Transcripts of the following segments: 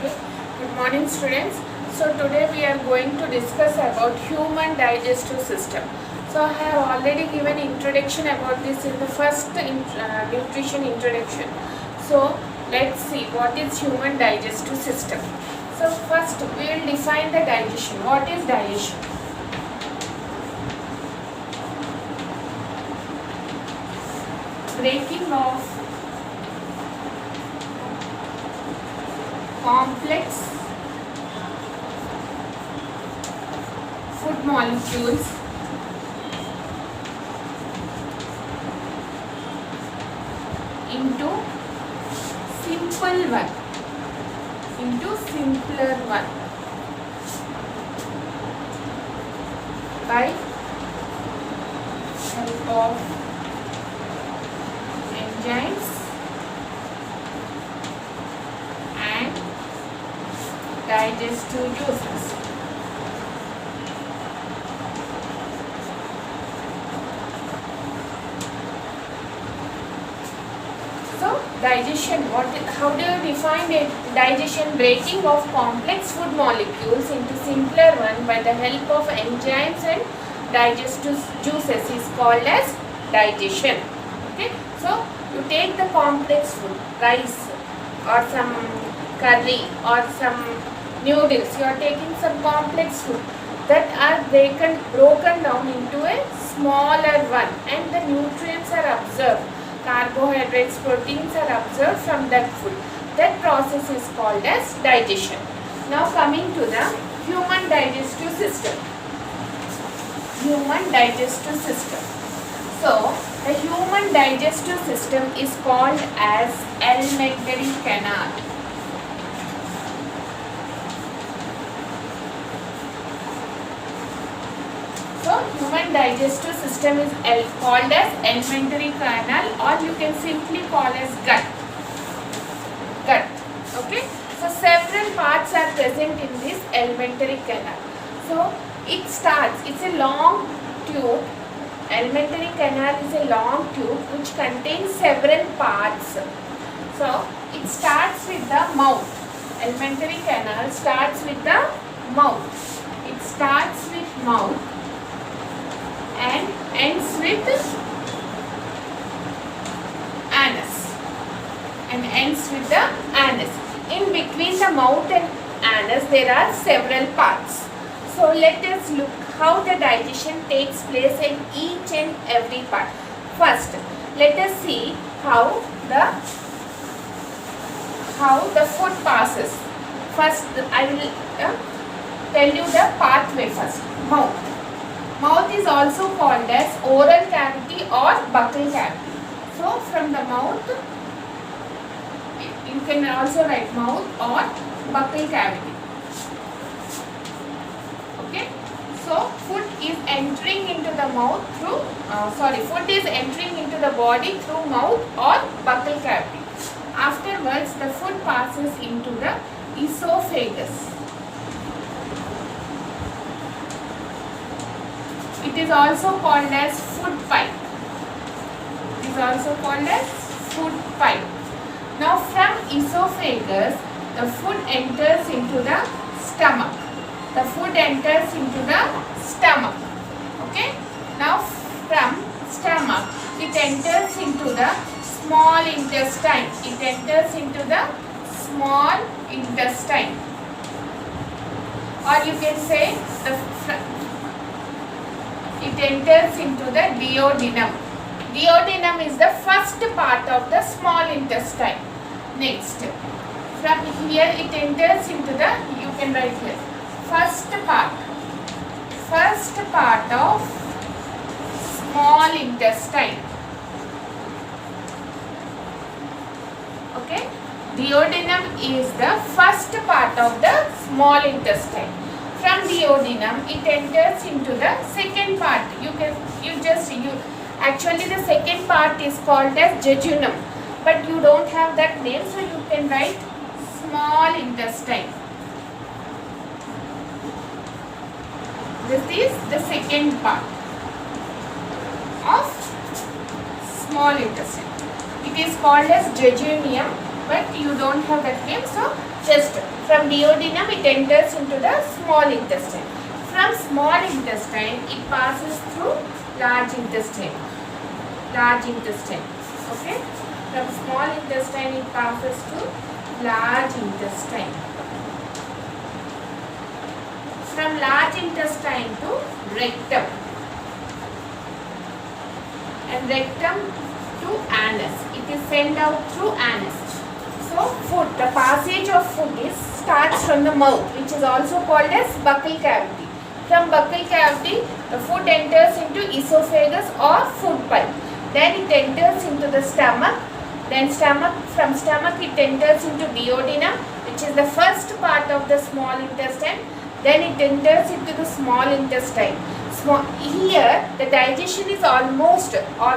Okay, good morning students. So today we are going to discuss about human digestive system. So I have already given introduction about this in the first nutrition introduction. So let's see what is human digestive system. So first we will define the digestion. What is digestion? Breaking of complex food molecules into simpler one by help of enzymes and digestive juices. So digestion, how do you define it? Digestion, breaking of complex food molecules into simpler one by the help of enzymes and digestive juices is called as digestion. Okay, so you take the complex food, rice or some curry or some noodles, you are taking some complex food that are broken down into a smaller one, and the nutrients are absorbed, carbohydrates, proteins are absorbed from that food. That process is called as digestion. Now coming to the human digestive system. Human digestive system. So the human digestive system is called as alimentary canal. So human digestive system is called as alimentary canal, or you can simply call as gut. Okay. So several parts are present in this alimentary canal. So it starts, it's a long tube. Alimentary canal is a long tube which contains several parts. So it starts with the mouth. Alimentary canal starts with the mouth. It starts with mouth and ends with anus. In between the mouth and anus there are several parts. So let us look how the digestion takes place in each and every part. First, let us see how the food passes. First, I will tell you the pathway first. Mouth is also called as oral cavity or buccal cavity. So from the mouth, you can also write mouth or buccal cavity. Okay. So food is entering into the mouth through, food is entering into the body through mouth or buccal cavity. Afterwards, the food passes into the esophagus. It is also called as food pipe. Now from esophagus, the food enters into the stomach. Okay. Now from stomach, it enters into the small intestine. Or you can say it enters into the duodenum. Duodenum is the first part of the small intestine. Next, from here it enters into the, you can write here, first part of small intestine. Okay, duodenum is the first part of the small intestine. From duodenum, it enters into the second part. Actually the second part is called as jejunum, but you don't have that name, so you can write small intestine. This is the second part of small intestine. It is called as jejunum but you don't have that name. So just from duodenum it enters into the small intestine. From small intestine it passes through large intestine. Okay. From small intestine it passes to large intestine. From large intestine to rectum, and rectum to anus. It is sent out through anus. So food, the passage of food starts from the mouth, which is also called as buccal cavity. From buccal cavity, the food enters into esophagus or food pipe. Then it enters into the stomach. Then from stomach it enters into duodenum, which is the first part of the small intestine. Then it enters into the small intestine. Here the digestion is almost or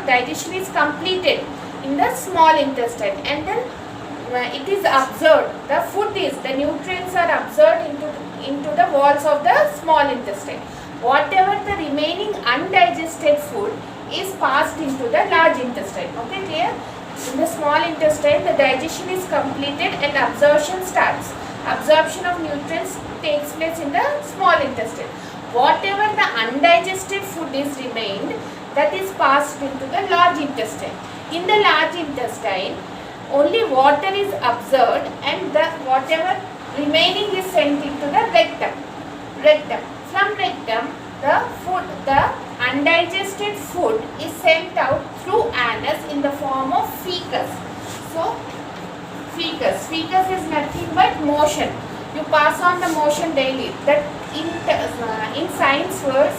digestion is completed in the small intestine, and then it is absorbed. The nutrients are absorbed into the walls of the small intestine. Whatever the remaining undigested food is passed into the large intestine. Okay, clear? In the small intestine, the digestion is completed and absorption starts. Absorption of nutrients takes place in the small intestine. Whatever the undigested food is remained, that is passed into the large intestine. In the large intestine, only water is absorbed, and the whatever remaining is sent into the rectum. From rectum, the undigested food is sent out through anus in the form of fecus. So fecus is nothing but motion. You pass on the motion daily. That in science words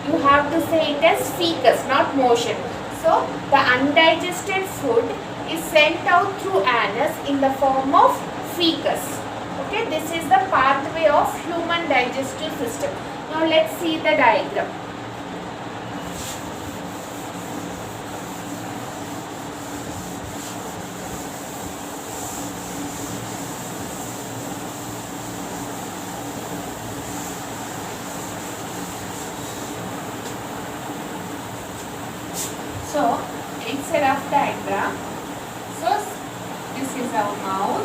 you have to say it as fecus, not motion. So the undigested food is sent out through anus in the form of fecus. Okay, this is the pathway of human digestive system. Now let's see the diagram. So it's a rough diagram. So this is our mouth.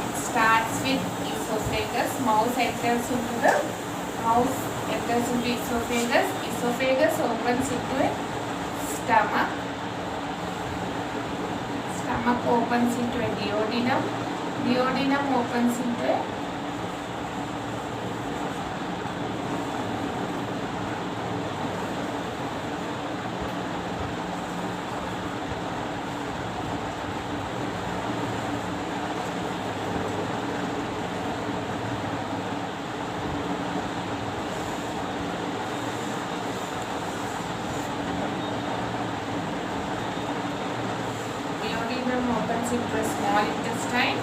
It starts with esophagus. Mouth enters into esophagus. Esophagus opens into a stomach. Stomach opens into a duodenum. Duodenum opens into a opens into a small intestine.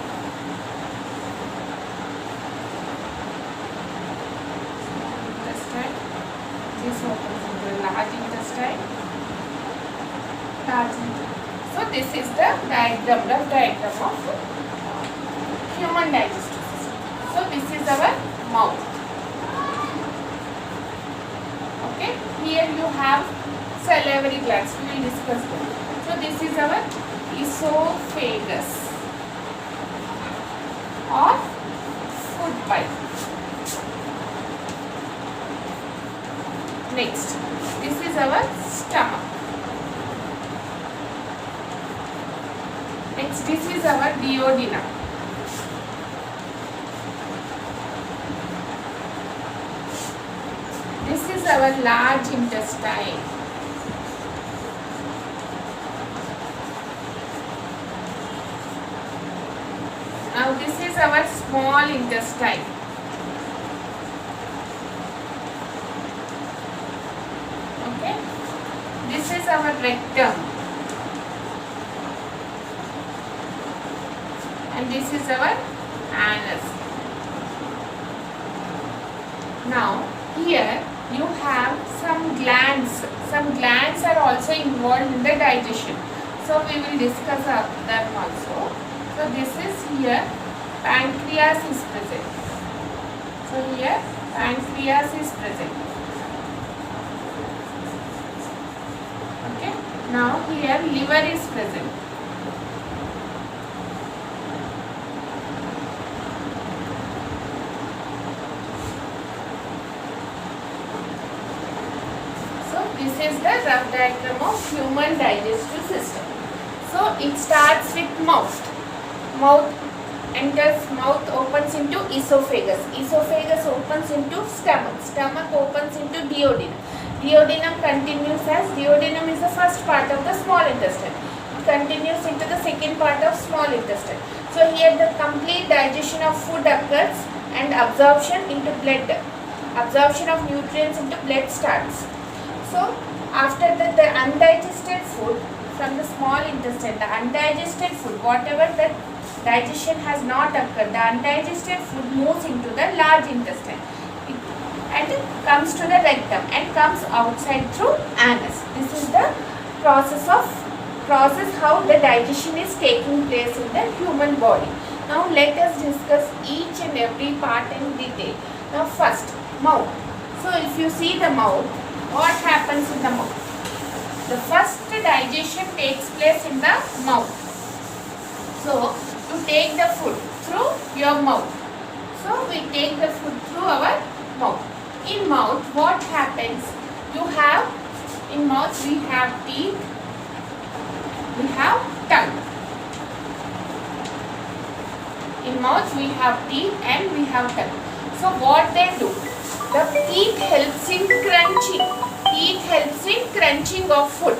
This opens into a large intestine. So this is the diagram, rough diagram of human digestive system. So this is our mouth. Okay, here you have salivary glands. We will discuss them. So this is our esophagus or food pipe. Next, this is our stomach. Next, this is our duodenum. This is our large intestine. Now this is our small intestine. Okay. This is our rectum. And this is our anus. Now here you have some glands. Some glands are also involved in the digestion. So we will discuss them also. So this is here pancreas is present. So here pancreas is present. Okay. Now here liver is present. This is the rough diagram of human digestive system. So it starts with mouth. Mouth enters, mouth opens into esophagus. Esophagus opens into stomach. Stomach opens into duodenum. Duodenum continues as, duodenum is the first part of the small intestine. It continues into the second part of small intestine. So here the complete digestion of food occurs and absorption into blood. Absorption of nutrients into blood starts. So after that, the undigested food from the small intestine, the undigested food, whatever the digestion has not occurred, the undigested food moves into the large intestine and comes to the rectum and comes outside through anus. This is the process how the digestion is taking place in the human body. Now let us discuss each and every part in detail. Now first, mouth. So if you see the mouth, what happens in the mouth? The first digestion takes place in the mouth. So you take the food through your mouth. So we take the food through our mouth. In mouth, what happens? In mouth we have teeth, we have tongue. In mouth we have teeth and we have tongue. So what they do? The teeth helps in crunching. Teeth helps in crunching of food.